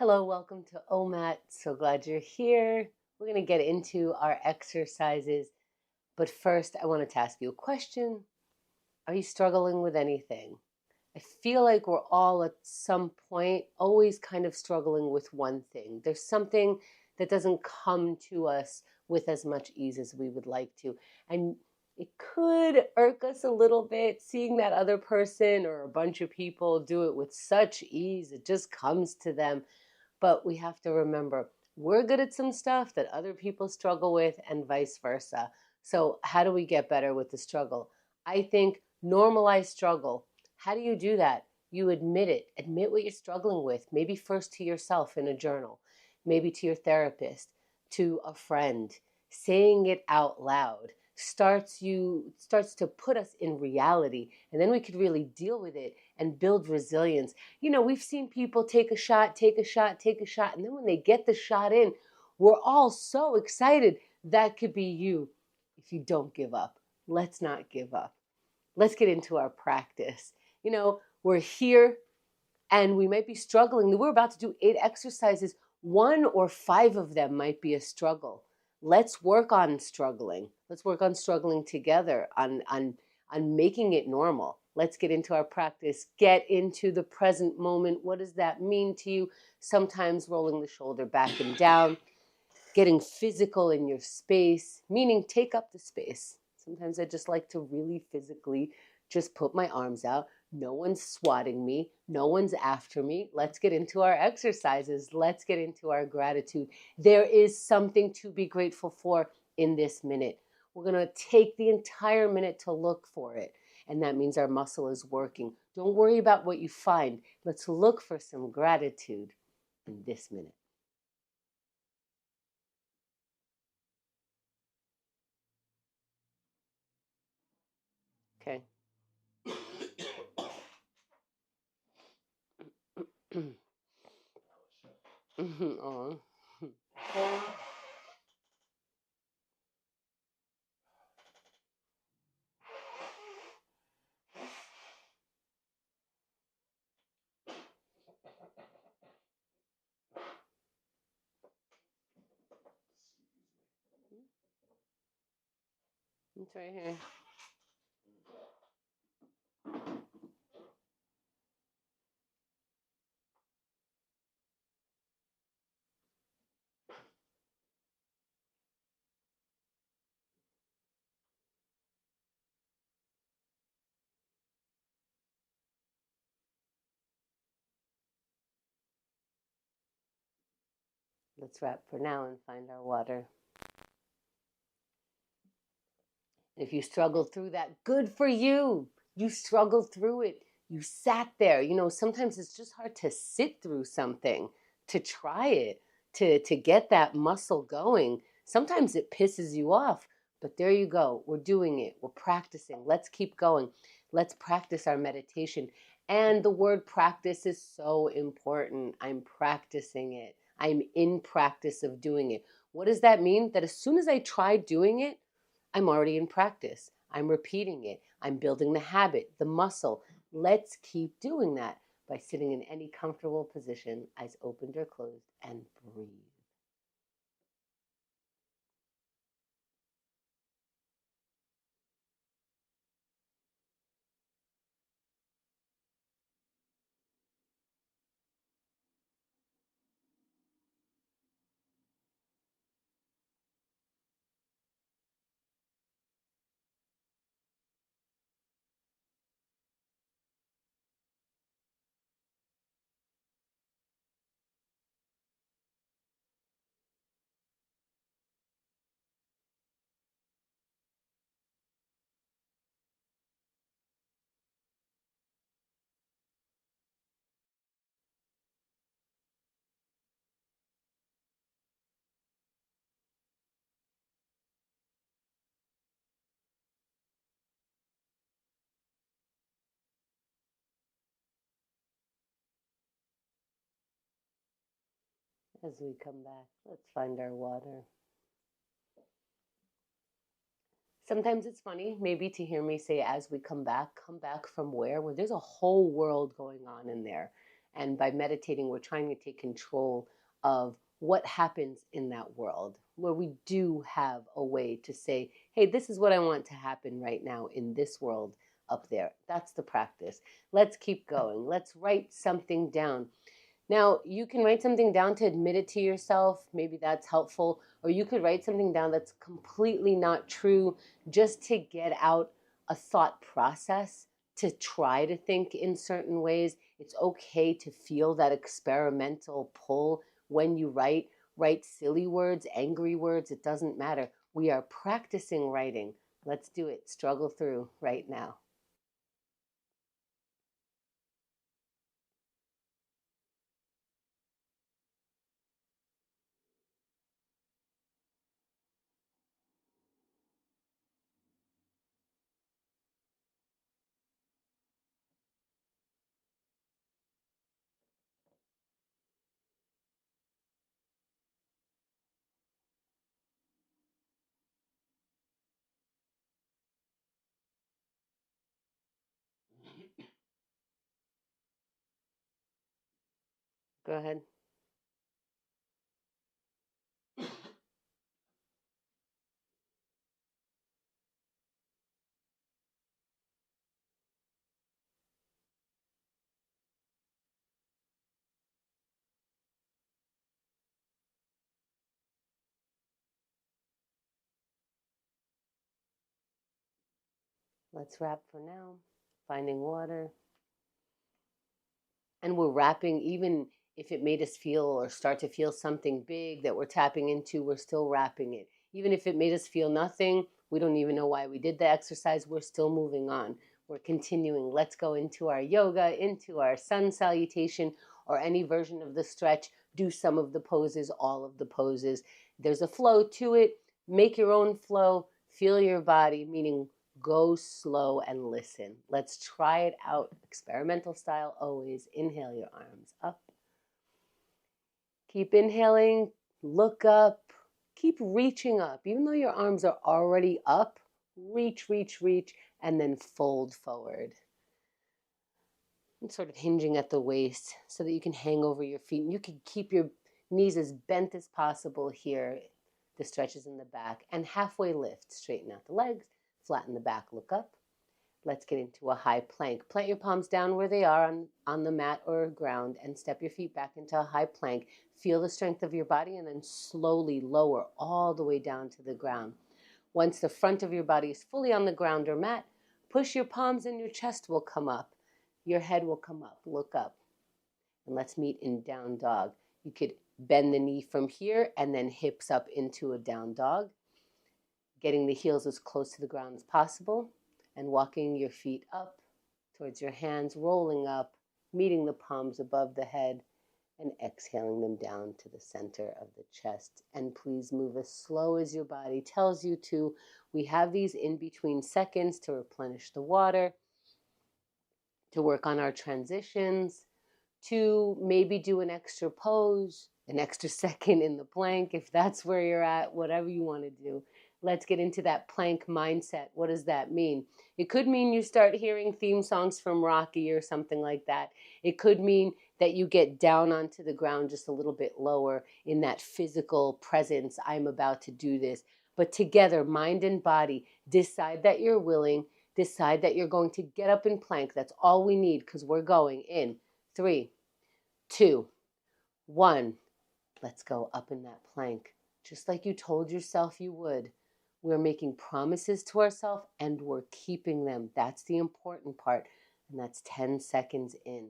Hello, welcome to OMAT. So glad you're here. We're going to get into our exercises. But first, I wanted to ask you a question. Are you struggling with anything? I feel like we're all at some point always kind of struggling with one thing. There's something that doesn't come to us with as much ease as we would like to. And it could irk us a little bit seeing that other person or a bunch of people do it with such ease. It just comes to them. But we have to remember we're good at some stuff that other people struggle with and vice versa. So, how do we get better with the struggle? I think normalize struggle. How do you do that? You admit it. Admit what you're struggling with. Maybe first to yourself in a journal, maybe to your therapist, to a friend. Saying it out loud starts to put us in reality, and then we could really deal with it and build resilience. We've seen people take a shot, take a shot, take a shot, and then when they get the shot in, we're all so excited. That could be you if you don't give up. Let's not give up. Let's get into our practice. We're here and we might be struggling. We're about to do 8 exercises. 1 or 5 of them might be a struggle. Let's work on struggling. Let's work on struggling together on making it normal. Let's get into our practice. Get into the present moment. What does that mean to you? Sometimes rolling the shoulder back and down, getting physical in your space, meaning take up the space. Sometimes I just like to really physically just put my arms out. No one's swatting me. No one's after me. Let's get into our exercises. Let's get into our gratitude. There is something to be grateful for in this minute. We're going to take the entire minute to look for it. And that means our muscle is working. Don't worry about what you find. Let's look for some gratitude in this minute. Okay. Aw. It's right here. Let's wrap for now and find our water. If you struggled through that, good for you. You struggled through it. You sat there. Sometimes it's just hard to sit through something, to try it, to get that muscle going. Sometimes it pisses you off, but there you go. We're doing it. We're practicing. Let's keep going. Let's practice our meditation. And the word practice is so important. I'm practicing it. I'm in practice of doing it. What does that mean? That as soon as I try doing it, I'm already in practice. I'm repeating it. I'm building the habit, the muscle. Let's keep doing that by sitting in any comfortable position, eyes opened or closed, and breathe. As we come back, let's find our water. Sometimes it's funny, maybe, to hear me say, as we come back from where? Where there's a whole world going on in there. And by meditating, we're trying to take control of what happens in that world, where we do have a way to say, hey, this is what I want to happen right now in this world up there. That's the practice. Let's keep going. Let's write something down. Now, you can write something down to admit it to yourself. Maybe that's helpful. Or you could write something down that's completely not true just to get out a thought process, to try to think in certain ways. It's okay to feel that experimental pull when you write. Write silly words, angry words, it doesn't matter. We are practicing writing. Let's do it. Struggle through right now. Go ahead. Let's wrap for now. Finding water. And we're wrapping, even if it made us feel or start to feel something big that we're tapping into, we're still wrapping it. Even if it made us feel nothing, we don't even know why we did the exercise, we're still moving on. We're continuing. Let's go into our yoga, into our sun salutation, or any version of the stretch. Do some of the poses, all of the poses. There's a flow to it. Make your own flow. Feel your body, meaning go slow and listen. Let's try it out. Experimental style always. Inhale your arms up. Keep inhaling. Look up. Keep reaching up. Even though your arms are already up, reach, reach, reach, and then fold forward. And sort of hinging at the waist so that you can hang over your feet. And you can keep your knees as bent as possible here. The stretches in the back. And halfway lift. Straighten out the legs. Flatten the back. Look up. Let's get into a high plank. Plant your palms down where they are on the mat or ground and step your feet back into a high plank. Feel the strength of your body and then slowly lower all the way down to the ground. Once the front of your body is fully on the ground or mat, push your palms and your chest will come up. Your head will come up. Look up. And let's meet in down dog. You could bend the knee from here and then hips up into a down dog. Getting the heels as close to the ground as possible. And walking your feet up towards your hands, rolling up, meeting the palms above the head, and exhaling them down to the center of the chest. And please move as slow as your body tells you to. We have these in between seconds to replenish the water, to work on our transitions, to maybe do an extra pose, an extra second in the plank, if that's where you're at, whatever you want to do. Let's get into that plank mindset. What does that mean? It could mean you start hearing theme songs from Rocky or something like that. It could mean that you get down onto the ground just a little bit lower in that physical presence. I'm about to do this. But together, mind and body, decide that you're willing. Decide that you're going to get up in plank. That's all we need because we're going in 3, 2, 1. Let's go up in that plank. Just like you told yourself you would. We're making promises to ourselves and we're keeping them. That's the important part. And that's 10 seconds in.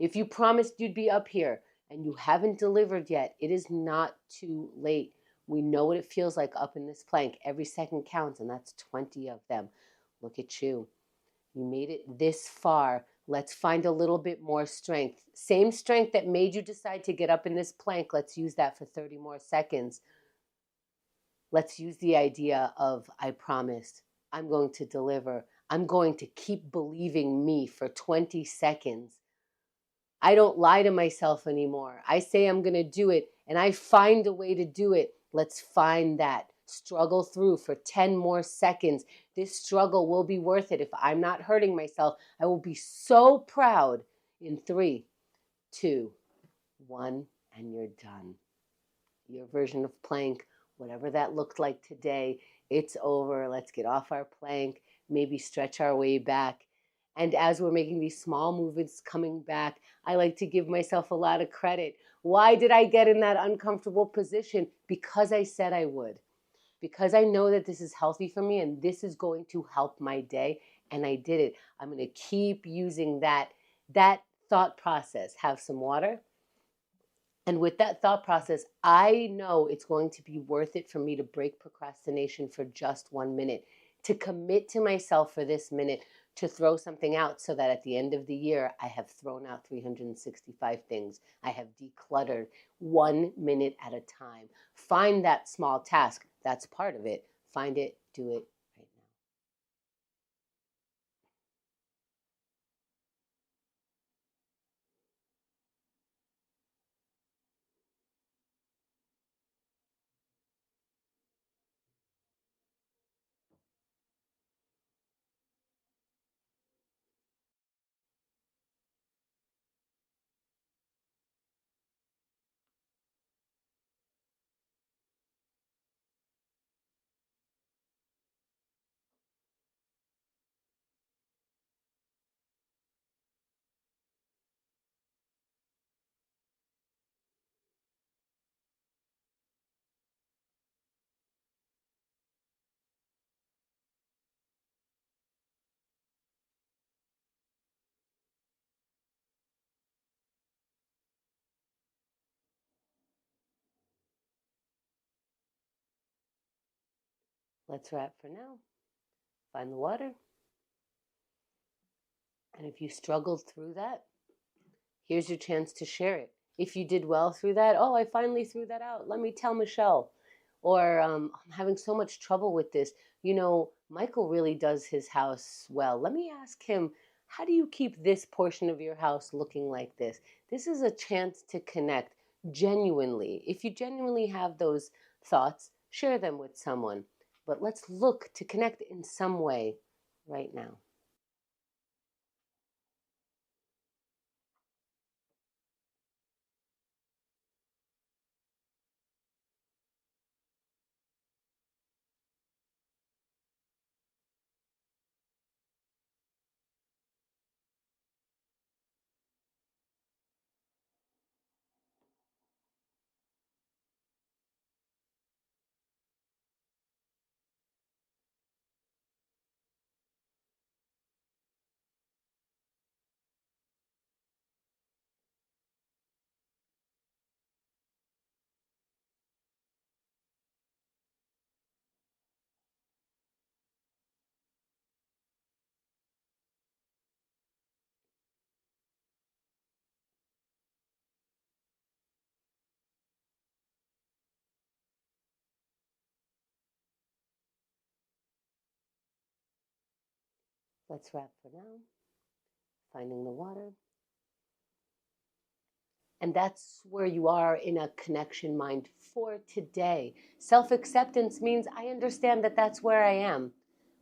If you promised you'd be up here and you haven't delivered yet, it is not too late. We know what it feels like up in this plank. Every second counts, and that's 20 of them. Look at you. You made it this far. Let's find a little bit more strength. Same strength that made you decide to get up in this plank. Let's use that for 30 more seconds. Let's use the idea of, I promised, I'm going to deliver. I'm going to keep believing me for 20 seconds. I don't lie to myself anymore. I say I'm going to do it, and I find a way to do it. Let's find that. Struggle through for 10 more seconds. This struggle will be worth it. If I'm not hurting myself, I will be so proud in 3, 2, 1, and you're done. Your version of plank, whatever that looked like today, it's over. Let's get off our plank, maybe stretch our way back. And as we're making these small movements coming back, I like to give myself a lot of credit. Why did I get in that uncomfortable position? Because I said I would. Because I know that this is healthy for me and this is going to help my day. And I did it. I'm going to keep using that thought process. Have some water. And with that thought process, I know it's going to be worth it for me to break procrastination for just 1 minute, to commit to myself for this minute, to throw something out so that at the end of the year, I have thrown out 365 things. I have decluttered 1 minute at a time. Find that small task. That's part of it. Find it, do it right now. Let's wrap for now. Find the water. And if you struggled through that, here's your chance to share it. If you did well through that, oh, I finally threw that out. Let me tell Michelle. Or I'm having so much trouble with this. You know, Michael really does his house well. Let me ask him, how do you keep this portion of your house looking like this? This is a chance to connect genuinely. If you genuinely have those thoughts, share them with someone. But let's look to connect in some way right now. Let's wrap for now. Finding the water. And that's where you are in a connection mind for today. Self acceptance means I understand that that's where I am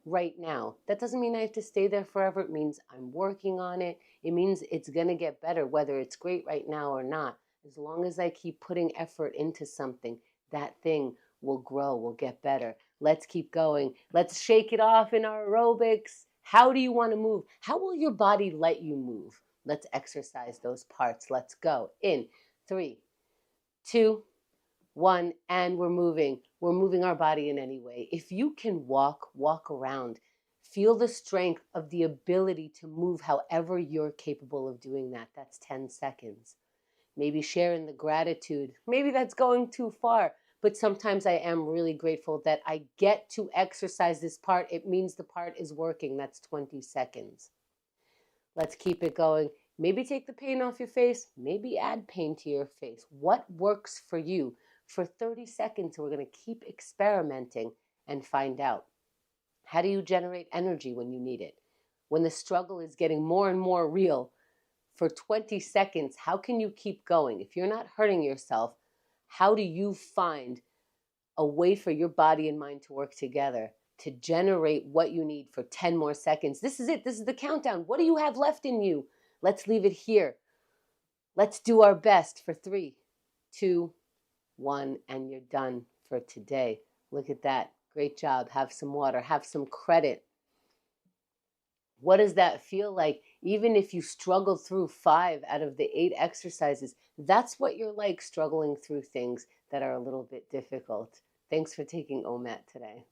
right now. That doesn't mean I have to stay there forever. It means I'm working on it. It means it's going to get better, whether it's great right now or not. As long as I keep putting effort into something, that thing will grow, will get better. Let's keep going. Let's shake it off in our aerobics. How do you want to move? How will your body let you move? Let's exercise those parts. Let's go. In 3, 2, 1, and we're moving. We're moving our body in any way. If you can walk, walk around. Feel the strength of the ability to move however you're capable of doing that. That's 10 seconds. Maybe sharing the gratitude. Maybe that's going too far, but sometimes I am really grateful that I get to exercise this part. It means the part is working. That's 20 seconds. Let's keep it going. Maybe take the pain off your face. Maybe add pain to your face. What works for you? For 30 seconds, we're going to keep experimenting and find out. How do you generate energy when you need it? When the struggle is getting more and more real, for 20 seconds, how can you keep going? If you're not hurting yourself, how do you find a way for your body and mind to work together to generate what you need for 10 more seconds? This is it. This is the countdown. What do you have left in you? Let's leave it here. Let's do our best for 3, 2, 1, and you're done for today. Look at that. Great job. Have some water. Have some credit. What does that feel like? Even if you struggle through 5 out of the 8 exercises, that's what you're like, struggling through things that are a little bit difficult. Thanks for taking OMAT today.